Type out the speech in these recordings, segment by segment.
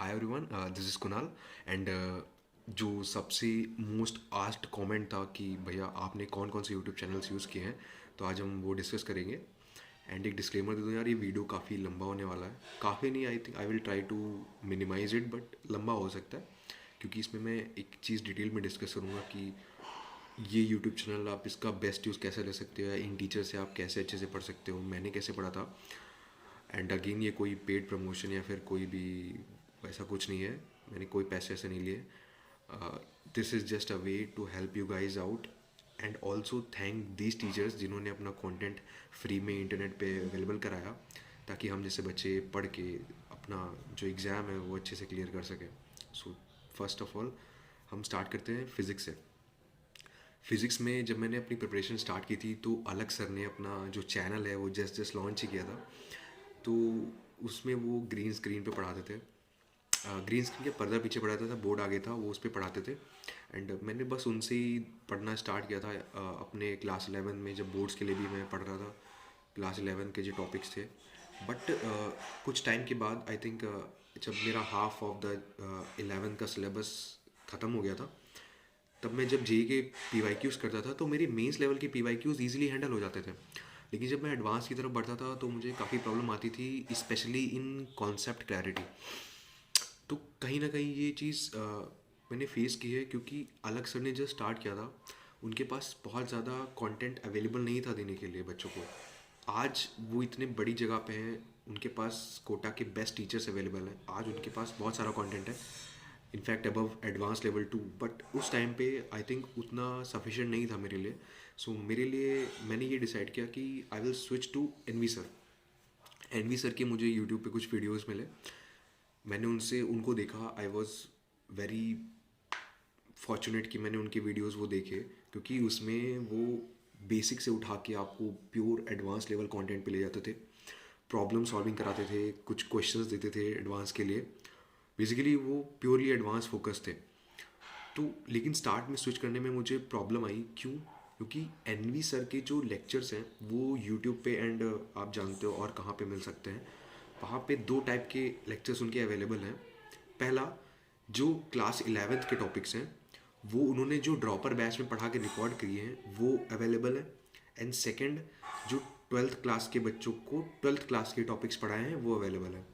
Hi everyone, this is Kunal and जो सबसे most asked comment था कि भैया आपने कौन कौन से यूट्यूब चैनल्स यूज़ किए हैं, तो आज हम वो डिस्कस करेंगे। एंड एक डिस्क्लेमर दे दूँ यार, ये वीडियो काफ़ी लंबा होने वाला है। काफ़ी नहीं, I think I will try to minimise it, but लंबा हो सकता है क्योंकि इसमें मैं एक चीज़ डिटेल में डिस्कस करूँगा कि ये यूट्यूब चैनल आप इसका बेस्ट यूज़ कैसे ले सकते हो, या इन टीचर से आप कैसे अच्छे से पढ़ सकते हो, मैंने कैसे पढ़ा था। एंड अगेन ये कोई पेड प्रमोशन या फिर कोई भी ऐसा कुछ नहीं है, मैंने कोई पैसे ऐसे नहीं लिए। This is just a way to help you guys out and also thank these teachers जिन्होंने अपना कंटेंट फ्री में इंटरनेट पे अवेलेबल कराया, ताकि हम जैसे बच्चे पढ़ के अपना जो एग्ज़ाम है वो अच्छे से क्लियर कर सकें। सो फर्स्ट ऑफ ऑल हम स्टार्ट करते हैं फिज़िक्स से। फिज़िक्स में जब मैंने अपनी प्रिपरेशन स्टार्ट की थी तो अलग सर ने अपना जो चैनल है वो जस्ट जस्ट लॉन्च ही किया था। तो उसमें वो ग्रीन स्क्रीन पे पढ़ाते थे। ग्रीन स्क्रीन के पर्दा पीछे पढ़ाता था, बोर्ड आगे था, वो उस पर पढ़ाते थे। एंड मैंने बस उनसे ही पढ़ना स्टार्ट किया था। अपने क्लास 11 में जब बोर्ड्स के लिए भी मैं पढ़ रहा था, क्लास 11 के जो टॉपिक्स थे। बट कुछ टाइम के बाद आई थिंक जब मेरा हाफ ऑफ द 11 का सिलेबस ख़त्म हो गया था, तब मैं जब जेई के पी वाई क्यूज़ करता था तो मेरे मेंस लेवल के P Y Qs easily handle हो जाते थे। लेकिन जब मैं एडवांस की तरफ बढ़ता था तो मुझे काफ़ी प्रॉब्लम आती थी, स्पेशली इन कॉन्सेप्ट क्लैरिटी। तो कहीं ना कहीं ये चीज़ मैंने फेस की है, क्योंकि अलग सर ने जब स्टार्ट किया था उनके पास बहुत ज़्यादा कंटेंट अवेलेबल नहीं था देने के लिए बच्चों को। आज वो इतने बड़ी जगह पे हैं, उनके पास कोटा के बेस्ट टीचर्स अवेलेबल हैं, आज उनके पास बहुत सारा कंटेंट है, in fact above advance level 2। But उस टाइम पे आई थिंक उतना सफिशेंट नहीं था मेरे लिए। सो मेरे लिए मैंने ये डिसाइड किया कि I will switch to NV sir. NV sir के मुझे यूट्यूब पे कुछ वीडियोस मिले, मैंने उनसे उनको देखा। आई वॉज वेरी फॉर्चुनेट कि मैंने उनके वीडियोस वो देखे, क्योंकि उसमें वो बेसिक से उठा के आपको प्योर एडवांस लेवल कंटेंट पे ले जाते थे। प्रॉब्लम सॉल्विंग कराते थे, कुछ क्वेश्चंस देते थे एडवांस के लिए। बेसिकली वो प्योरली एडवांस फोकस थे। तो लेकिन स्टार्ट में स्विच करने में मुझे प्रॉब्लम आई। क्यों? क्योंकि एनवी सर के जो लेक्चर्स हैं वो यूट्यूब पे एंड आप जानते हो और कहाँ पे मिल सकते हैं, वहाँ पे दो टाइप के लेक्चर्स उनके अवेलेबल हैं। पहला, जो क्लास 11th के टॉपिक्स हैं वो उन्होंने जो ड्रॉपर बैच में पढ़ा के रिकॉर्ड किए हैं वो अवेलेबल है। एंड सेकंड, जो 12th क्लास के बच्चों को 12th क्लास के टॉपिक्स पढ़ाए हैं वो अवेलेबल है।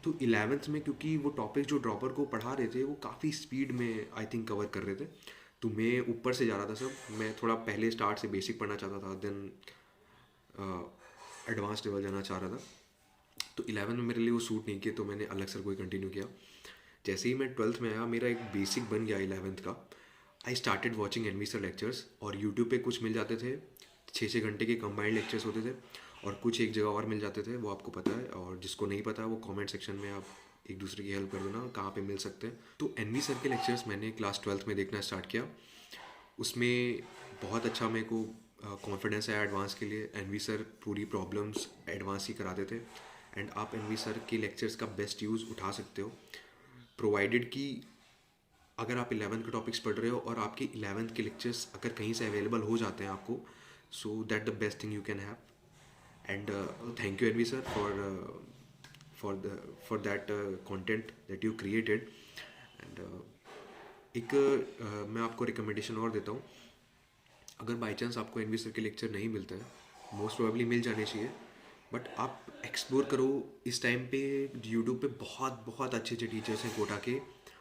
तो 11th में क्योंकि वो टॉपिक जो ड्रॉपर को पढ़ा रहे थे वो काफ़ी स्पीड में आई थिंक कवर कर रहे थे, तो मैं ऊपर से जा रहा था सब। मैं थोड़ा पहले स्टार्ट से बेसिक पढ़ना चाहता था, देन एडवांस लेवल जाना चाह रहा था। तो 11 में मेरे लिए वो सूट नहीं किया, तो मैंने अलग सर को ही कंटिन्यू किया। जैसे ही मैं 12th में आया मेरा एक बेसिक बन गया 11th का। I started watching NV sir lectures, और यूट्यूब पे कुछ मिल जाते थे, 6-6 घंटे के कंबाइंड लेक्चर्स होते थे, और कुछ एक जगह और मिल जाते थे, वो आपको पता है। और जिसको नहीं पता वो कमेंट सेक्शन में आप एक दूसरे की हेल्प कर देना कहाँ पे मिल सकते हैं। तो एनवी सर के लेक्चर्स मैंने क्लास 12th में देखना स्टार्ट किया। उसमें बहुत अच्छा मेरे को कॉन्फिडेंस आया एडवांस के लिए। एनवी सर पूरी प्रॉब्लम्स एडवांस ही कराते थे, एंड आप एनवी सर के लेक्चर्स का बेस्ट यूज़ उठा सकते हो, प्रोवाइडेड कि अगर आप 11th के टॉपिक्स पढ़ रहे हो और आपके 11th के लेक्चर्स अगर कहीं से अवेलेबल हो जाते हैं आपको, so that the best thing you can have. And thank you NV sir for that content that you created. And एक मैं आपको रिकमेंडेशन और देता हूँ। अगर बाई चांस आपको एनवी सर के लेक्चर नहीं मिलता है, मोस्ट प्रोबेबली मिल जाने चाहिए, बट आप एक्सप्लोर करो। इस टाइम पे यूट्यूब पे बहुत बहुत अच्छे अच्छे टीचर्स हैं कोटा के,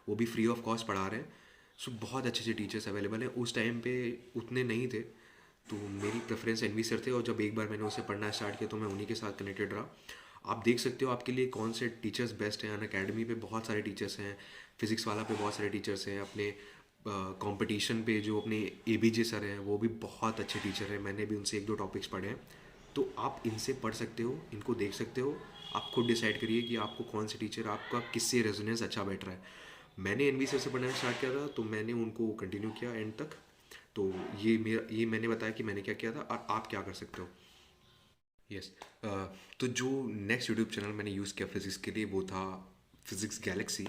वो भी फ्री ऑफ कॉस्ट पढ़ा रहे हैं। सो बहुत अच्छे अच्छे टीचर्स अवेलेबल हैं। उस टाइम पे उतने नहीं थे, तो मेरी प्रेफरेंस एनवी सर थे, और जब एक बार मैंने उसे पढ़ना स्टार्ट किया तो मैं उन्हीं के साथ कनेक्टेड रहा। आप देख सकते हो आपके लिए कौन से टीचर्स बेस्ट हैं। अन अकेडमी पे बहुत सारे टीचर्स हैं, फिज़िक्स वाला पे बहुत सारे टीचर्स हैं, अपने कंपटीशन पे जो अपने एबीजे सर हैं वो भी बहुत अच्छे टीचर हैं, मैंने भी उनसे एक दो टॉपिक्स पढ़े हैं। तो आप इनसे पढ़ सकते हो, इनको देख सकते हो। आप खुद डिसाइड करिए कि आपको कौन से टीचर, आपका किससे रेजोनेंस अच्छा बैठ रहा है। मैंने एनवी सर से पढ़ना स्टार्ट किया था, तो मैंने उनको कंटिन्यू किया एंड तक। तो ये मैंने बताया कि मैंने क्या किया था और आप क्या कर सकते हो। यस। तो जो नेक्स्ट यूट्यूब चैनल मैंने यूज़ किया फिज़िक्स के लिए वो था फिज़िक्स गैलेक्सी।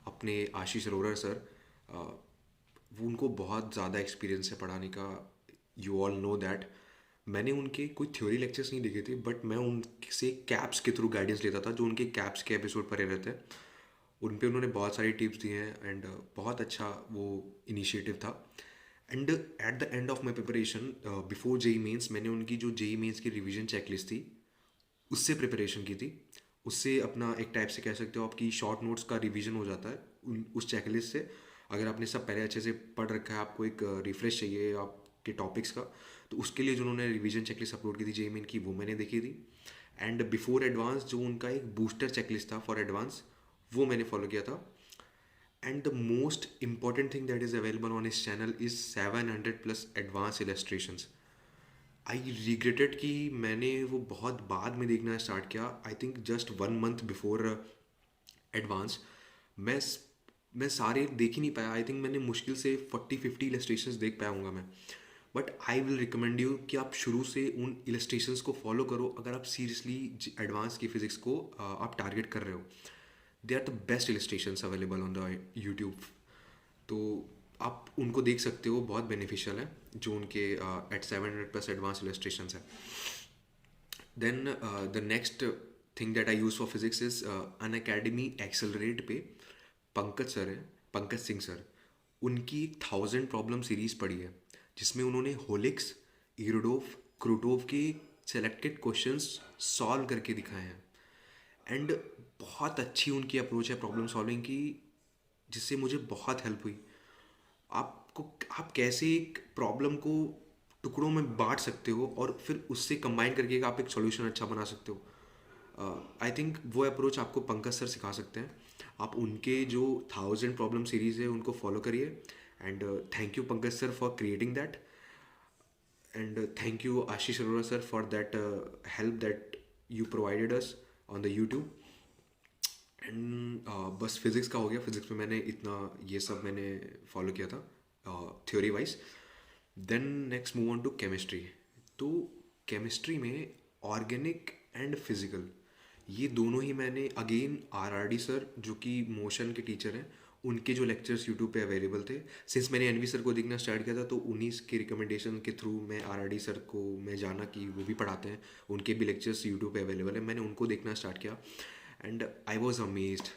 अपने आशीष अरोरा सर, वो उनको बहुत ज़्यादा एक्सपीरियंस है पढ़ाने का, यू ऑल नो दैट। मैंने उनके कोई थ्योरी लेक्चर्स नहीं देखे थे, बट मैं उनसे कैप्स के थ्रू गाइडेंस लेता था, जो उनके कैप्स के एपिसोड पड़े रहते हैं उन पे उन्होंने बहुत सारी टिप्स दी हैं एंड बहुत अच्छा वो इनिशिएटिव था। And at the end of my preparation before JEE Mains मैंने उनकी जो जेई मेंस की रिवीजन चेकलिस्ट थी उससे प्रिपरेशन की थी। उससे अपना एक टाइप से कह सकते हो आपकी शॉर्ट नोट्स का रिवीजन हो जाता है उस चेकलिस्ट से। अगर आपने सब पहले अच्छे से पढ़ रखा है, आपको एक रिफ्रेश चाहिए आपके टॉपिक्स का, तो उसके लिए जो उन्होंने रिवीजन चेकलिस्ट अपलोड की थी जेई मेन की, वो मैंने देखी थी। एंड बिफोर एडवांस जो उनका एक बूस्टर चेकलिस्ट था फॉर एडवांस, वो मैंने फॉलो किया था। And the most important thing that is available on his channel is 700 plus advance illustrations. I regretted कि मैंने वो बहुत बाद में देखना स्टार्ट किया, I think just 1 month before advance. मैं मैं सारे देख ही नहीं पाया। आई थिंक मैंने मुश्किल से 40-50 इलस्ट्रेशंस देख पाया हूँगा मैं। But I will recommend you कि आप शुरू से उन इलस्ट्रेशंस को फॉलो करो अगर आप सीरियसली एडवांस की फिजिक्स को आप टारगेट कर रहे हो। They are the best illustrations available on the YouTube. तो आप उनको देख सकते हो, बहुत बेनिफिशियल है जो उनके एट 700 प्लस एडवांस इलस्ट्रेशंस है। Then the next thing that I use for physics is Unacademy accelerate पे पंकज सर है, पंकज सिंह सर। उनकी 1000 प्रॉब्लम सीरीज पढ़ी है जिसमें उन्होंने होलिक्स, इरोडोव, क्रूटोव के सेलेक्टेड क्वेश्चंस सॉल्व करके दिखाए हैं। एंड बहुत अच्छी उनकी अप्रोच है प्रॉब्लम सॉल्विंग की, जिससे मुझे बहुत हेल्प हुई। आपको आप कैसे एक प्रॉब्लम को टुकड़ों में बांट सकते हो और फिर उससे कंबाइन करके आप एक सॉल्यूशन अच्छा बना सकते हो। आई थिंक वो अप्रोच आपको पंकज सर सिखा सकते हैं। आप उनके जो 1000 प्रॉब्लम सीरीज़ है उनको फॉलो करिए। And thank you Pankaj sir for creating that. And thank you Ashish Arora sir for that help that you provided us on the YouTube. And बस फिज़िक्स का हो गया। फिज़िक्स में मैंने इतना ये सब मैंने फॉलो किया था theory wise. Then next move on to chemistry. तो केमिस्ट्री में ऑर्गेनिक एंड फिजिकल, ये दोनों ही मैंने अगेन आरआरडी सर जो कि मोशन के टीचर हैं, उनके जो लेक्चर्स यूट्यूब पे अवेलेबल थे। सिंस मैंने एनवी सर को देखना स्टार्ट किया था तो उन्हीं के रिकमेंडेशन के थ्रू मैं आरआरडी सर को मैं जाना कि वो भी पढ़ाते हैं, उनके भी लेक्चर्स यूट्यूब पे अवेलेबल है। मैंने उनको देखना स्टार्ट किया and I was amazed.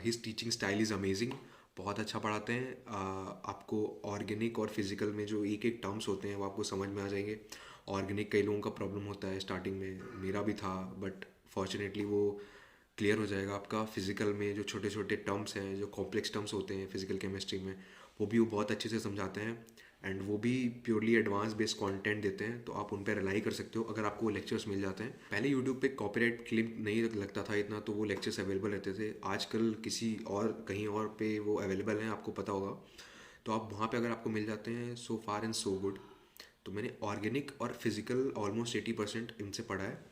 His teaching style is amazing. बहुत अच्छा पढ़ाते हैं। आपको ऑर्गेनिक और फिजिकल में जो एक एक टर्म्स होते हैं वो आपको समझ में आ जाएंगे। ऑर्गेनिक कई लोगों का प्रॉब्लम होता है स्टार्टिंग में, मेरा भी था, बट फॉर्चुनेटली वो क्लियर हो जाएगा आपका। फिजिकल में जो छोटे छोटे टर्म्स हैं, जो कॉम्प्लेक्स टर्म्स होते हैं फिजिकल केमिस्ट्री में, वो बहुत अच्छे से समझाते हैं। एंड वो भी प्योरली एडवांस बेस्ड कंटेंट देते हैं, तो आप उन पर रिलाई कर सकते हो अगर आपको वो लेक्चर्स मिल जाते हैं। पहले यूट्यूब पे कॉपीराइट क्लेम नहीं लगता था इतना, तो वो लेक्चर्स अवेलेबल रहते थे। आजकल किसी और कहीं और पे वो अवेलेबल हैं, आपको पता होगा, तो आप वहाँ पे अगर आपको मिल जाते हैं, सो फार एंड सो गुड। तो मैंने ऑर्गेनिक और फिजिकल ऑलमोस्ट 80% इनसे पढ़ा है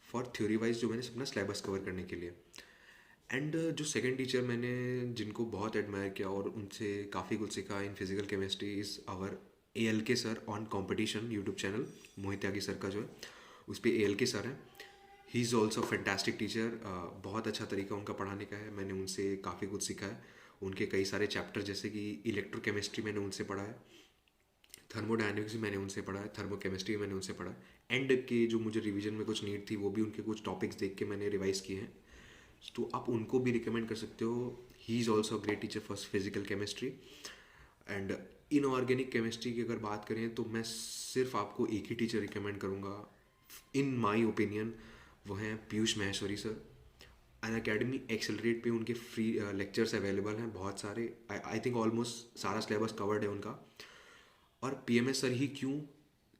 फॉर थ्योरी वाइज, जो मैंने अपना सिलेबस कवर करने के लिए। एंड जो सेकंड टीचर मैंने जिनको बहुत एडमायर किया और उनसे काफ़ी कुछ सीखा in physical chemistry is our ALK sir on competition YouTube channel. Mohit Tyagi sir का जो है उस पर ALK सर है। He is also fantastic teacher. बहुत अच्छा तरीका उनका पढ़ाने का है, मैंने उनसे काफ़ी कुछ सीखा है। उनके कई सारे चैप्टर जैसे कि इलेक्ट्रोकेमिस्ट्री मैंने उनसे पढ़ा है, थर्मोडायनेमिक्स भी मैंने उनसे पढ़ा है, थर्मोकेमिस्ट्री मैंने उनसे पढ़ा है। एंड के जो मुझे रिवीजन में कुछ नीड थी वो भी उनके कुछ टॉपिक्स देख के मैंने रिवाइज किए हैं, तो आप उनको भी रिकमेंड कर सकते हो। ही is also great teacher for physical chemistry. And inorganic chemistry की अगर बात करें तो मैं सिर्फ आपको एक ही टीचर रिकमेंड करूँगा इन माई ओपिनियन, वो हैं पीयूष माहेश्वरी सर। अन अकेडमी एक्सेलरेट पे उनके फ्री लेक्चर्स अवेलेबल हैं बहुत सारे। आई थिंक ऑलमोस्ट सारा सिलेबस कवर्ड है उनका। और PMS सर ही क्यों?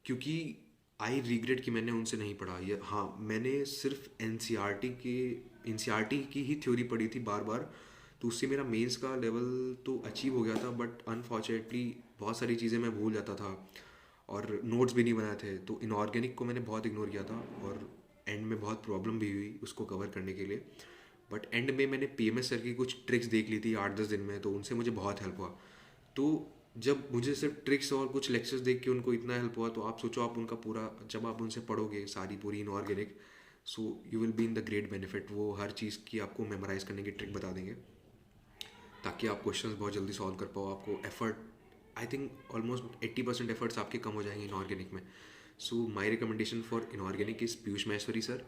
क्योंकि आई रिग्रेट कि मैंने उनसे नहीं पढ़ा ये। हाँ, मैंने सिर्फ NCERT की ही थ्योरी पढ़ी थी बार बार, तो उससे मेरा मेंस का लेवल तो अचीव हो गया था, बट अनफॉर्चुनेटली बहुत सारी चीज़ें मैं भूल जाता था और नोट्स भी नहीं बनाए थे, तो इनऑर्गेनिक को मैंने बहुत इग्नोर किया था और एंड में बहुत प्रॉब्लम भी हुई उसको कवर करने के लिए। बट एंड में मैंने PMS सर की कुछ ट्रिक्स देख ली थी 8-10 दिन में, तो उनसे मुझे बहुत हेल्प हुआ। तो जब मुझे सिर्फ ट्रिक्स और कुछ लेक्चर्स देख के उनको इतना हेल्प हुआ, तो आप सोचो आप उनका पूरा, जब आप उनसे पढ़ोगे सारी पूरी inorganic, so you will be in the great benefit. वो हर चीज़ की आपको मेमोराइज करने की ट्रिक बता देंगे ताकि आप क्वेश्चंस बहुत जल्दी सॉल्व कर पाओ। आपको effort, I think almost 80% efforts आपके कम हो जाएंगे इनऑर्गेनिक में। So my recommendation for inorganic is Piyush Maheshwari sir.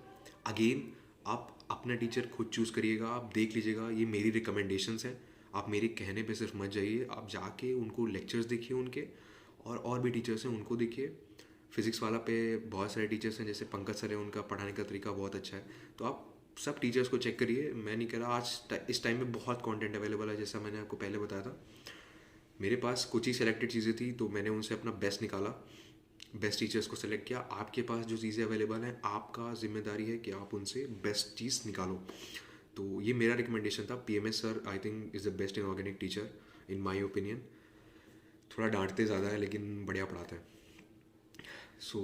Again आप अपना टीचर खुद चूज़ करिएगा, आप देख लीजिएगा, ये मेरी रिकमेंडेशंस हैं, आप मेरे कहने पे सिर्फ मत जाइए, आप जाके उनको लेक्चर्स देखिए उनके, और भी टीचर्स हैं उनको देखिए। फिज़िक्स वाला पे बहुत सारे टीचर्स हैं, जैसे पंकज सर है, उनका पढ़ाने का तरीका बहुत अच्छा है। तो आप सब टीचर्स को चेक करिए। मैं नहीं कह रहा, इस टाइम में बहुत कंटेंट अवेलेबल है, जैसा मैंने आपको पहले बताया था। मेरे पास कुछ ही सेलेक्टेड चीज़ें थी, तो मैंने उनसे अपना बेस्ट निकाला, बेस्ट टीचर्स को सेलेक्ट किया। आपके पास जो चीज़ें अवेलेबल हैं, आपका जिम्मेदारी है कि आप उनसे बेस्ट चीज़ निकालो। तो ये मेरा रिकमेंडेशन था। PMS sir I think is the best in organic teacher in my opinion. थोड़ा डांटते ज़्यादा है लेकिन बढ़िया पढ़ाता है। सो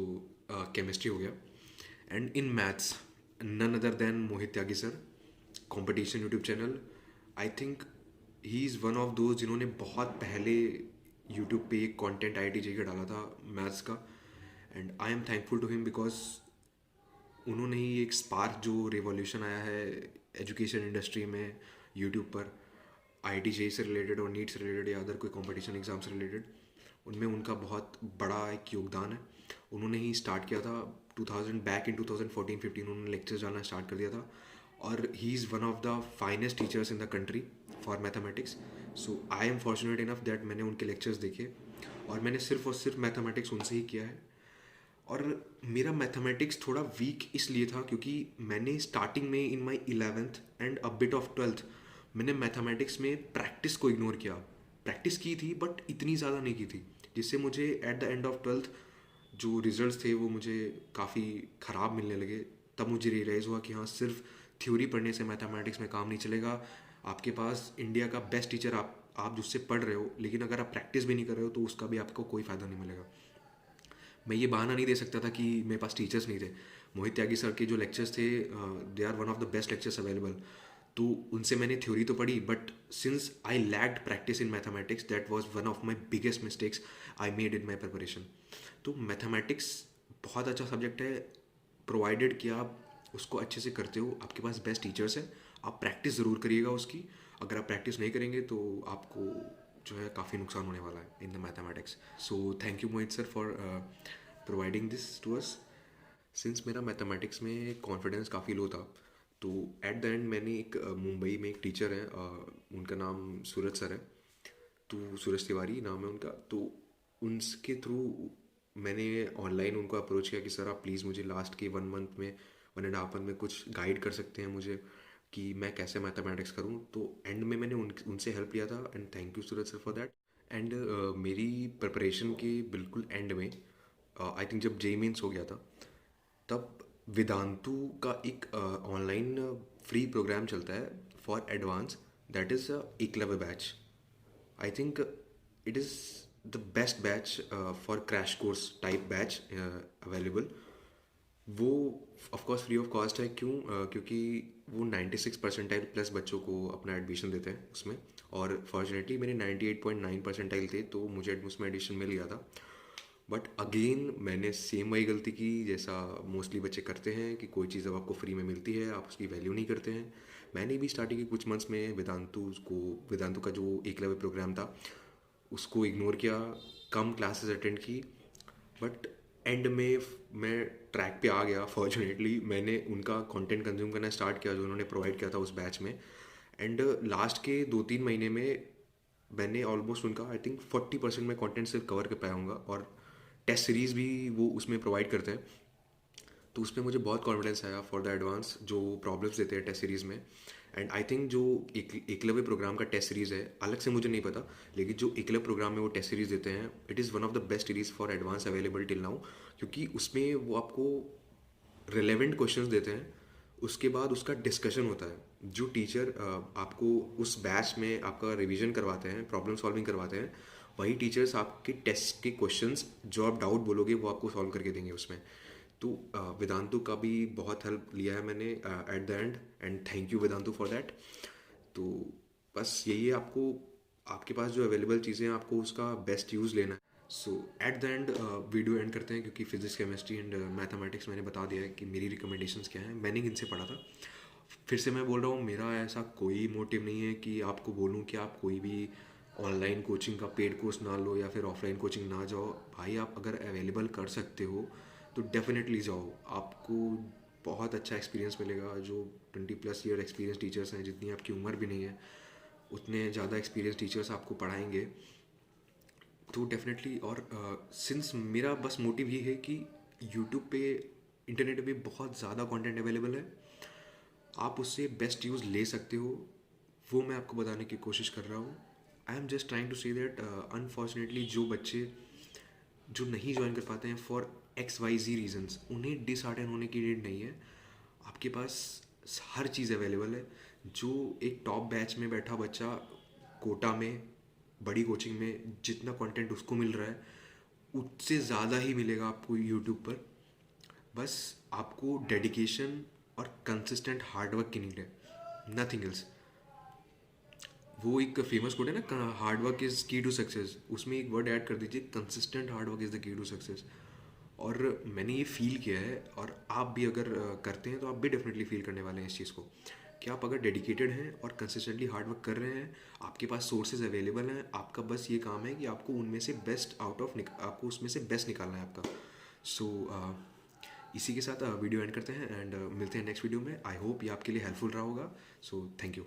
केमिस्ट्री हो गया। And in maths none other than Mohit Tyagi sir, competition YouTube channel. I think he is one of those जिन्होंने बहुत पहले यूट्यूब पे एक कंटेंट IIT JEE का डाला था मैथ्स का। And I am thankful to him because उन्होंने ही एक स्पार्क जो रिवॉल्यूशन आया है एजुकेशन इंडस्ट्री में यूट्यूब पर, IIT JEE से रिलेटेड और नीट से रिलेटेड या अदर कोई कंपटीशन एग्ज़ाम से रिलेटेड, उनमें उनका बहुत बड़ा एक योगदान है। उन्होंने ही स्टार्ट किया था 2000 बैक इन 2014-15 उन्होंने लेक्चर्स डालना स्टार्ट कर दिया था। और ही is one of the finest teachers in the country for mathematics. So I am fortunate enough that मैंने उनके लेक्चर्स देखे, और मैंने सिर्फ और सिर्फ मैथमेटिक्स उनसे ही किया है। और मेरा मैथमेटिक्स थोड़ा वीक इसलिए था क्योंकि मैंने स्टार्टिंग में इन माई 11th and a bit of 12th मैंने मैथमेटिक्स में प्रैक्टिस को इग्नोर किया। प्रैक्टिस की थी बट इतनी ज़्यादा नहीं की थी, जिससे मुझे eight the end of 12th जो रिजल्ट्स थे वो मुझे काफ़ी ख़राब मिलने लगे। तब मुझे रियलाइज़ हुआ कि हाँ, सिर्फ थ्योरी पढ़ने से मैथमेटिक्स में काम नहीं चलेगा। आपके पास इंडिया का बेस्ट टीचर आप जिससे पढ़ रहे हो, लेकिन अगर आप प्रैक्टिस भी नहीं कर रहे हो तो उसका भी आपको कोई फ़ायदा नहीं मिलेगा। मैं ये बहाना नहीं दे सकता था कि मेरे पास टीचर्स नहीं थे। मोहित त्यागी सर के जो लेक्चर्स थे, they are one of the best lectures available. तो उनसे मैंने थ्योरी तो पढ़ी, but since I lacked practice in mathematics, that was one of my biggest mistakes I made in my preparation. तो मैथमेटिक्स बहुत अच्छा सब्जेक्ट है, प्रोवाइडेड कि आप उसको अच्छे से करते हो, आपके पास बेस्ट टीचर्स हैं। आप प्रैक्टिस ज़रूर करिएगा उसकी। अगर आप प्रैक्टिस नहीं करेंगे तो आपको जो है काफ़ी नुकसान होने वाला है in the mathematics. So thank you Mohit sir for providing this to us. Since मेरा मैथमेटिक्स में कॉन्फिडेंस काफ़ी लो था, तो एट द एंड मैंने एक मुंबई में एक टीचर है, उनका नाम सूरज सर है, तो सूरज तिवारी नाम है उनका। तो उनके थ्रू मैंने ऑनलाइन उनको अप्रोच किया कि सर आप प्लीज़ मुझे लास्ट के 1 मंथ में 1.5 मंथ में कुछ गाइड कर सकते हैं मुझे कि मैं कैसे मैथमेटिक्स करूं। तो एंड में मैंने उनसे हेल्प लिया था, and thank you Suraj sir for that. And मेरी प्रिपरेशन के बिल्कुल एंड में आई थिंक जब जेई मीन्स हो गया था, तब वेदांतु का एक ऑनलाइन फ्री प्रोग्राम चलता है for advance, that is Eklavya batch. I think it is the best batch for crash course type batch available. वो ऑफकोर्स फ्री ऑफ कॉस्ट है। क्यों? क्योंकि वो 96 परसेंटाइल प्लस बच्चों को अपना एडमिशन देते हैं उसमें, और फॉर्चुनेटली मेरे 98.9 परसेंटाइल थे, तो मुझे उसमें एडमिशन मिल गया था। बट अगेन मैंने सेम वही गलती की जैसा मोस्टली बच्चे करते हैं कि कोई चीज़ जब आपको फ्री में मिलती है आप उसकी वैल्यू नहीं करते हैं। मैंने भी स्टार्टिंग के कुछ मंथ्स में वेदांतु का जो एकलव्य प्रोग्राम था उसको इग्नोर किया, कम क्लासेस अटेंड की। बट एंड में मैं ट्रैक पे आ गया। फॉर्चुनेटली मैंने उनका कंटेंट कंज्यूम करना स्टार्ट किया जो उन्होंने प्रोवाइड किया था उस बैच में। एंड लास्ट के 2-3 महीने में मैंने ऑलमोस्ट उनका आई थिंक 40% में कंटेंट सिर्फ कवर कर पाया हूँगा, और टेस्ट सीरीज़ भी वो उसमें प्रोवाइड करते हैं। तो उसमें मुझे बहुत कॉन्फिडेंस आया फॉर द एडवांस जो प्रॉब्लम्स देते हैं टेस्ट सीरीज़ में। एंड आई थिंक जो एकलव्य प्रोग्राम का टेस्ट सीरीज़ है, अलग से मुझे नहीं पता, लेकिन जो एकलव्य प्रोग्राम में वो टेस्ट सीरीज़ देते हैं, it is one of the best series for advance available till now. क्योंकि उसमें वो आपको रिलेवेंट क्वेश्चंस देते हैं, उसके बाद उसका डिस्कशन होता है। जो टीचर आपको उस बैच में आपका रिवीजन करवाते हैं, प्रॉब्लम सॉल्विंग करवाते हैं, वही टीचर्स आपके टेस्ट के क्वेश्चंस जो आप डाउट बोलोगे वो आपको सॉल्व करके देंगे उसमें। तो वेदांतु का भी बहुत हेल्प लिया है मैंने eight the and thank you Vedantu for that. तो बस यही है, आपको आपके पास जो अवेलेबल चीज़ें हैं आपको उसका बेस्ट यूज़ लेना है। So at the end video end करते हैं, क्योंकि फिजिक्स केमिस्ट्री एंड मैथमेटिक्स मैंने बता दिया है कि मेरी रिकमेंडेशंस क्या हैं, मैंने इनसे पढ़ा था। फिर से मैं बोल रहा हूँ, मेरा ऐसा कोई मोटिव नहीं है कि आपको बोलूँ कि आप कोई भी ऑनलाइन कोचिंग का पेड कोर्स ना लो या फिर ऑफलाइन कोचिंग ना जाओ। भाई आप अगर अवेलेबल कर सकते हो तो डेफिनेटली जाओ। आपको बहुत अच्छा एक्सपीरियंस मिलेगा। जो 20+ ईयर एक्सपीरियंस टीचर्स हैं, जितनी आपकी उम्र भी नहीं है उतने ज़्यादा एक्सपीरियंस टीचर्स आपको पढ़ाएंगे। तो डेफिनेटली, और सिंस मेरा बस मोटिव ये है कि यूट्यूब पे, इंटरनेट पे बहुत ज़्यादा कंटेंट अवेलेबल है, आप उससे बेस्ट यूज़ ले सकते हो, वो मैं आपको बताने की कोशिश कर रहा हूँ। I am just trying to say that unfortunately जो बच्चे जो नहीं ज्वाइन कर पाते हैं फॉर XYZ रीजंस, उन्हें डिसहार्टन होने की नीड नहीं है। आपके पास हर चीज़ अवेलेबल है। जो एक टॉप बैच में बैठा बच्चा कोटा में, बड़ी कोचिंग में जितना कंटेंट उसको मिल रहा है, उससे ज़्यादा ही मिलेगा आपको यूट्यूब पर। बस आपको डेडिकेशन और कंसिस्टेंट हार्डवर्क की नीड है, नथिंग एल्स। वो एक फेमस कोड है ना, hard work is key to success, उसमें एक वर्ड ऐड कर दीजिए, consistent hard work is the key to success. और मैंने ये फील किया है, और आप भी अगर करते हैं तो आप भी डेफिनेटली फील करने वाले हैं इस चीज़ को, कि आप अगर डेडिकेटेड हैं और कंसिस्टेंटली हार्ड वर्क कर रहे हैं, आपके पास सोर्सेज अवेलेबल हैं, आपका बस ये काम है कि आपको उनमें से बेस्ट आपको उसमें से बेस्ट निकालना है आपका। सो इसी के साथ वीडियो एंड करते हैं, एंड मिलते हैं नेक्स्ट वीडियो में। आई होप ये आपके लिए हेल्पफुल रहा होगा। सो थैंक यू।